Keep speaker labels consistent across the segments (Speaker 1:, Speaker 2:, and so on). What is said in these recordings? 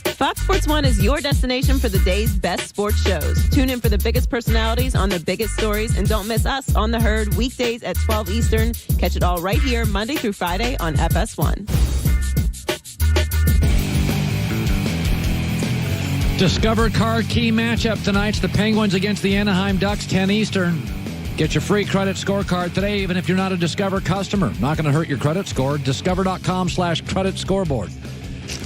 Speaker 1: Fox Sports 1 is your destination for the day's best sports shows. Tune in for the biggest personalities on the biggest stories, and don't miss us on The Herd weekdays at 12 Eastern. Catch it all right here Monday through Friday on FS1.
Speaker 2: Discover Car Key matchup tonight's the Penguins against the Anaheim Ducks, 10 Eastern. Get your free credit scorecard today, even if you're not a Discover customer. Not going to hurt your credit score. Discover.com/credit scoreboard.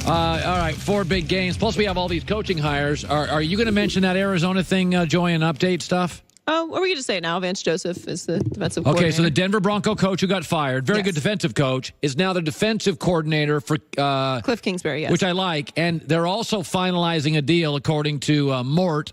Speaker 2: All right, 4 big games. Plus, we have all these coaching hires. Are you going to mention that Arizona thing, Joy, and update stuff?
Speaker 1: Oh, or we can just say it now. Vance Joseph is the defensive coordinator.
Speaker 2: Okay, so the Denver Bronco coach who got fired, very
Speaker 1: Yes.
Speaker 2: good defensive coach, is now the defensive coordinator for
Speaker 1: Cliff Kingsbury, yes.
Speaker 2: which I like. And they're also finalizing a deal, according to Mort,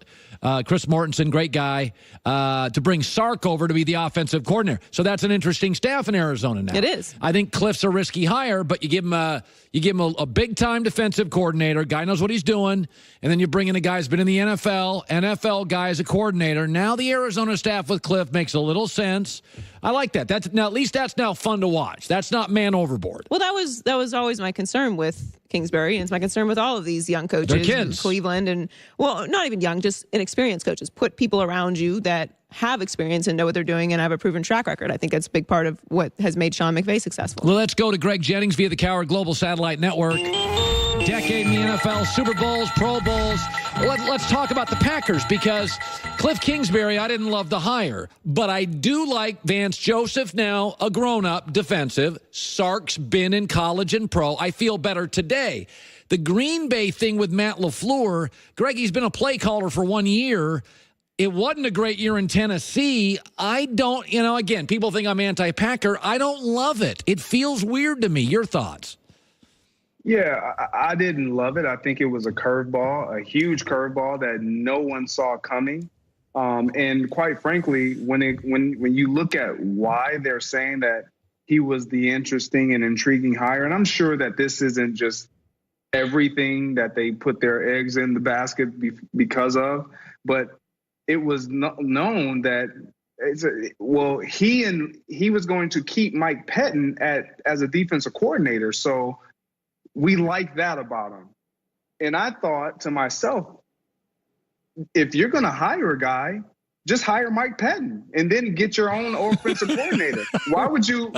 Speaker 2: Chris Mortensen, great guy, to bring Sark over to be the offensive coordinator. So that's an interesting staff in Arizona now.
Speaker 1: It is.
Speaker 2: I think Cliff's a risky hire, but you give him a big-time defensive coordinator, guy knows what he's doing, and then you bring in a guy who's been in the NFL guy as a coordinator. Now the Arizona staff with Cliff makes a little sense. I like that. At least that's now fun to watch. That's not man overboard.
Speaker 1: Well, that was always my concern with Kingsbury, and it's my concern with all of these young coaches
Speaker 2: They're kids.
Speaker 1: in Cleveland, and, well, not even young, just inexperienced coaches. Put people around you that have experience and know what they're doing and have a proven track record. I think that's a big part of what has made Sean McVay successful.
Speaker 2: Well, let's go to Greg Jennings via the Coward Global Satellite Network. Decade in the NFL, Super Bowls, Pro Bowls. Let's talk about the Packers, because Cliff Kingsbury, I didn't love the hire, but I do like Vance Joseph now, a grown-up defensive. Sark's been in college and pro. I feel better today. The Green Bay thing with Matt LaFleur, Greg, he's been a play caller for 1 year. It wasn't a great year in Tennessee. I don't, again, people think I'm anti-Packer. I don't love it. It feels weird to me. Your thoughts?
Speaker 3: Yeah, I didn't love it. I think it was a curveball, a huge curveball that no one saw coming. And quite frankly, when you look at why they're saying that he was the interesting and intriguing hire, and I'm sure that this isn't just everything that they put their eggs in the basket because of, but it was known that he was going to keep Mike Pettin as a defensive coordinator. So we like that about him. And I thought to myself, if you're going to hire a guy, just hire Mike Pettin and then get your own offensive coordinator. Why would you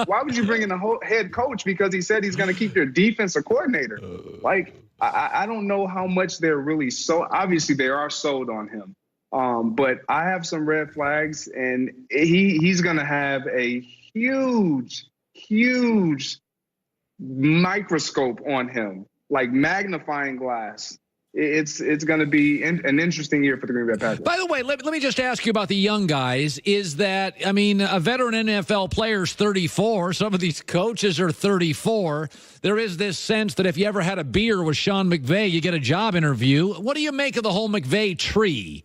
Speaker 3: bring in a head coach because he said he's going to keep your defensive coordinator? I don't know how much they're really obviously they are sold on him. But I have some red flags, and he's going to have a huge microscope on him, like magnifying glass. It's going to be an interesting year for the Green Bay Packers.
Speaker 2: By the way, let me just ask you about the young guys. Is that, a veteran NFL player's 34. Some of these coaches are 34. There is this sense that if you ever had a beer with Sean McVay, you get a job interview. What do you make of the whole McVay tree?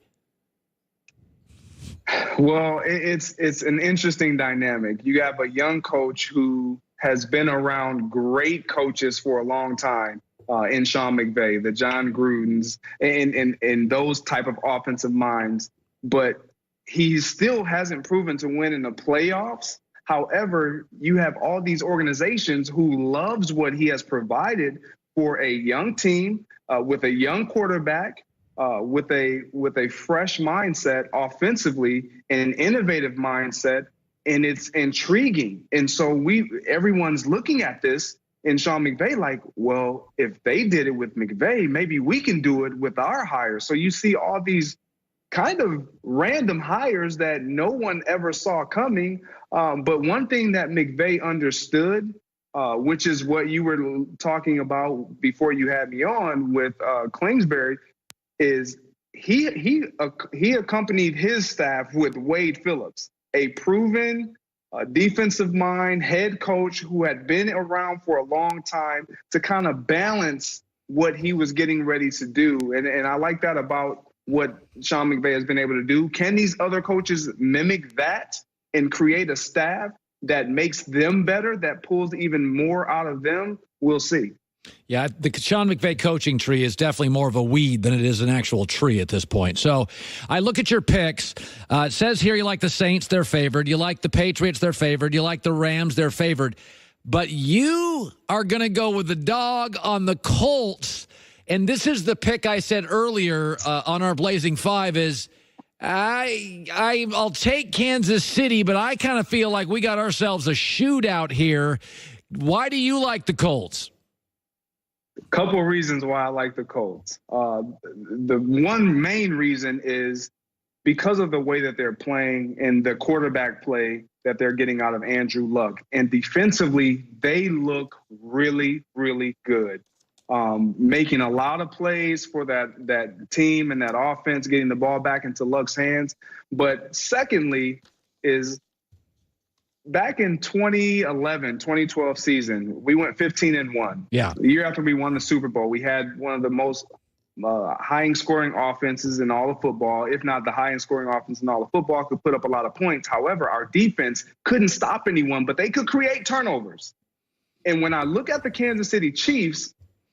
Speaker 3: Well, it's an interesting dynamic. You have a young coach who has been around great coaches for a long time in Sean McVay, the John Grudens, and those type of offensive minds. But he still hasn't proven to win in the playoffs. However, you have all these organizations who loves what he has provided for a young team with a young quarterback. With a fresh mindset offensively and an innovative mindset, and it's intriguing. And so everyone's looking at this in Sean McVay like, well, if they did it with McVay, maybe we can do it with our hires. So you see all these kind of random hires that no one ever saw coming. But one thing that McVay understood, which is what you were talking about before you had me on with Kingsbury, is he accompanied his staff with Wade Phillips, a proven defensive mind head coach who had been around for a long time to kind of balance what he was getting ready to do. And I like that about what Sean McVay has been able to do. Can these other coaches mimic that and create a staff that makes them better, that pulls even more out of them? We'll see.
Speaker 2: Yeah, the Sean McVay coaching tree is definitely more of a weed than it is an actual tree at this point. So I look at your picks. It says here you like the Saints, they're favored. You like the Patriots, they're favored. You like the Rams, they're favored. But you are going to go with the dog on the Colts. And this is the pick I said earlier on our Blazing Five is I'll take Kansas City, but I kind of feel like we got ourselves a shootout here. Why do you like the Colts?
Speaker 3: Couple of reasons why I like the Colts. The one main reason is because of the way that they're playing and the quarterback play that they're getting out of Andrew Luck. And defensively, they look really, really good. Making a lot of plays for that team and that offense, getting the ball back into Luck's hands. But secondly is back in 2012 season, we went 15-1.
Speaker 2: Yeah.
Speaker 3: The year after we won the Super Bowl, we had one of the most highest scoring offenses in all of football, if not the highest scoring offense in all of football, could put up a lot of points. However, our defense couldn't stop anyone, but they could create turnovers. And when I look at the Kansas City Chiefs,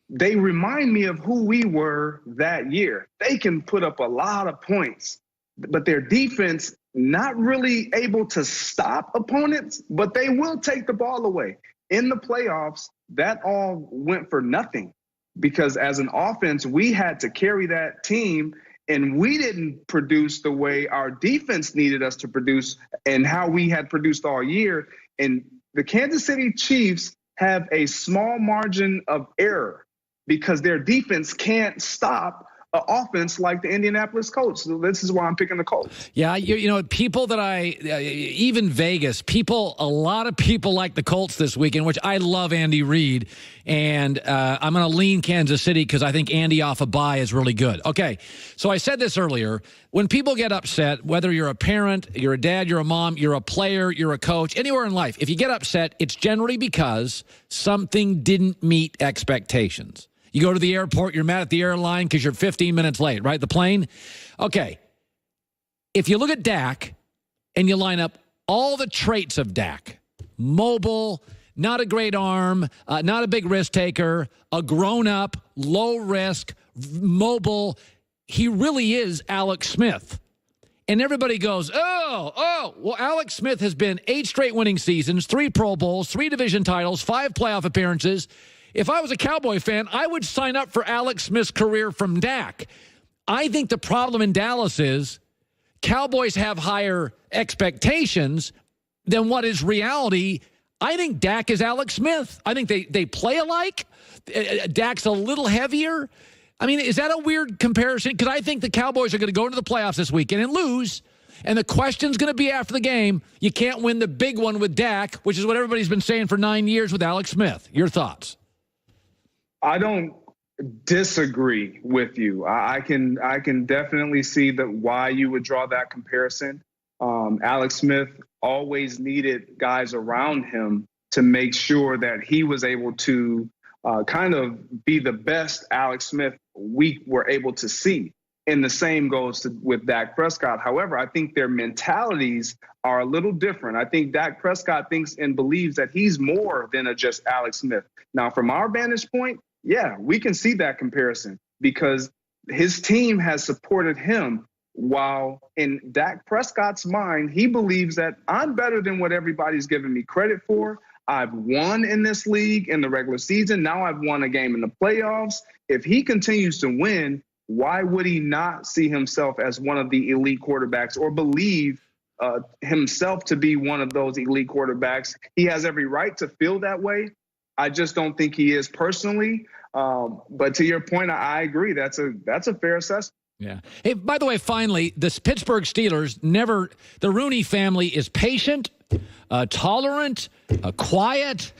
Speaker 3: they remind me of who we were that year. They can put up a lot of points, but their defense not really able to stop opponents, but they will take the ball away. In the playoffs, that all went for nothing because as an offense, we had to carry that team and we didn't produce the way our defense needed us to produce and how we had produced all year. And the Kansas City Chiefs have a small margin of error because their defense can't stop an offense like the Indianapolis Colts. So this is why I'm picking the Colts.
Speaker 2: Yeah, you know, people that even Vegas, a lot of people like the Colts this weekend, which I love Andy Reid. And I'm going to lean Kansas City because I think Andy off a bye is really good. Okay, so I said this earlier. When people get upset, whether you're a parent, you're a dad, you're a mom, you're a player, you're a coach, anywhere in life, if you get upset, it's generally because something didn't meet expectations. You go to the airport, you're mad at the airline because you're 15 minutes late, right? The plane. Okay. If you look at Dak and you line up all the traits of Dak, mobile, not a great arm, not a big risk taker, a grown-up, low risk, mobile, he really is Alex Smith. And everybody goes, well, Alex Smith has been 8 straight winning seasons, 3 Pro Bowls, 3 division titles, 5 playoff appearances. If I was a Cowboy fan, I would sign up for Alex Smith's career from Dak. I think the problem in Dallas is Cowboys have higher expectations than what is reality. I think Dak is Alex Smith. I think they play alike. Dak's a little heavier. I mean, is that a weird comparison? Because I think the Cowboys are going to go into the playoffs this weekend and lose. And the question's going to be after the game, you can't win the big one with Dak, which is what everybody's been saying for 9 years with Alex Smith. Your thoughts?
Speaker 3: I don't disagree with you. I can definitely see why you would draw that comparison. Alex Smith always needed guys around him to make sure that he was able to kind of be the best Alex Smith we were able to see. And the same goes with Dak Prescott. However, I think their mentalities are a little different. I think Dak Prescott thinks and believes that he's more than just Alex Smith. Now, from our vantage point, yeah, we can see that comparison because his team has supported him while in Dak Prescott's mind, he believes that I'm better than what everybody's giving me credit for. I've won in this league in the regular season. Now I've won a game in the playoffs. If he continues to win, why would he not see himself as one of the elite quarterbacks or believe himself to be one of those elite quarterbacks? He has every right to feel that way. I just don't think he is personally. But to your point, I agree. That's a fair assessment.
Speaker 2: Yeah. Hey, by the way, finally, the Pittsburgh Steelers the Rooney family is patient, tolerant, quiet.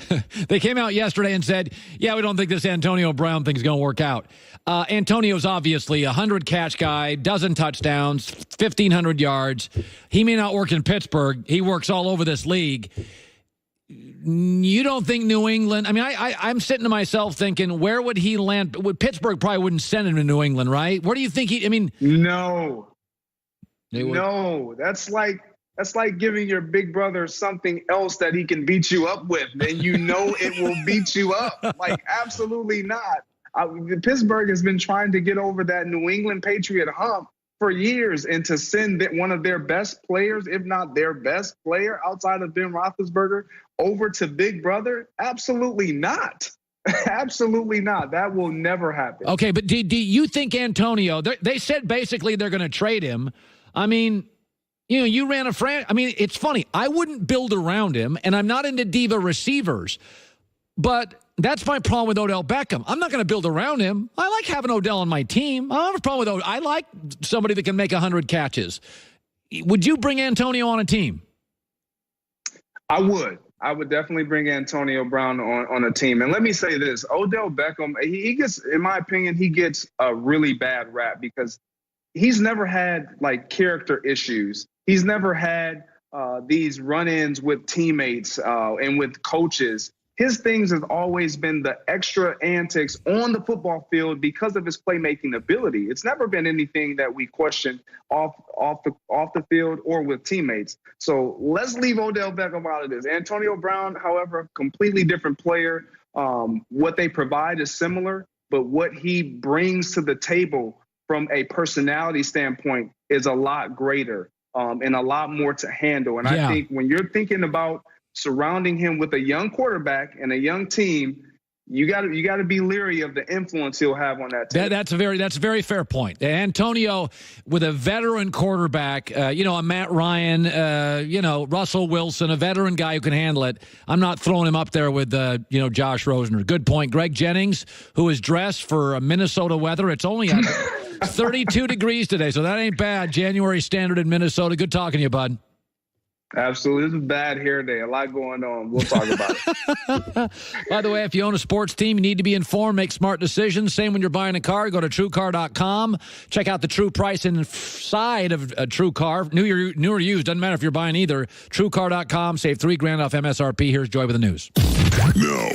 Speaker 2: They came out yesterday and said, yeah, we don't think this Antonio Brown thing's going to work out. Antonio's obviously a 100-catch guy, dozen touchdowns, 1,500 yards. He may not work in Pittsburgh. He works all over this league. You don't think New England? I mean, I'm sitting to myself thinking, where would he land? Pittsburgh probably wouldn't send him to New England, right? Where do you think
Speaker 3: No. That's like giving your big brother something else that he can beat you up with, and you know it will beat you up. Like, absolutely not. Pittsburgh has been trying to get over that New England Patriot hump for years, and to send one of their best players, if not their best player outside of Ben Roethlisberger, over to Big Brother? Absolutely not. Absolutely not. That will never happen.
Speaker 2: Okay, but do you think Antonio, they said basically they're going to trade him. I mean, you ran a franchise. I mean, it's funny. I wouldn't build around him, and I'm not into diva receivers. But that's my problem with Odell Beckham. I'm not going to build around him. I like having Odell on my team. I don't have a problem with Odell. I like somebody that can make 100 catches. Would you bring Antonio on a team?
Speaker 3: I would. I would definitely bring Antonio Brown on a team. And let me say this, Odell Beckham, he gets, in my opinion, he gets a really bad rap because he's never had like character issues. He's never had these run-ins with teammates and with coaches. His things has always been the extra antics on the football field because of his playmaking ability. It's never been anything that we question off the field or with teammates. So let's leave Odell Beckham out of this. Antonio Brown, however, completely different player. What they provide is similar, but what he brings to the table from a personality standpoint is a lot greater and a lot more to handle. And I think when you're thinking about surrounding him with a young quarterback and a young team, you got to be leery of the influence he'll have on that team.
Speaker 2: That's a very fair point. Antonio with a veteran quarterback, a Matt Ryan, Russell Wilson, a veteran guy who can handle it. I'm not throwing him up there with Josh Rosen. Good point. Greg Jennings, who is dressed for Minnesota weather. It's only 32 degrees today, so that ain't bad. January standard in Minnesota. Good talking to you, bud.
Speaker 3: Absolutely. This is a bad hair day. A lot going on. We'll talk about it.
Speaker 2: By the way, if you own a sports team, you need to be informed, make smart decisions. Same when you're buying a car. Go to TrueCar.com. Check out the true price inside of a TrueCar. New or used. Doesn't matter if you're buying either. TrueCar.com. Save $3,000 off MSRP. Here's Joy with the news.
Speaker 4: No.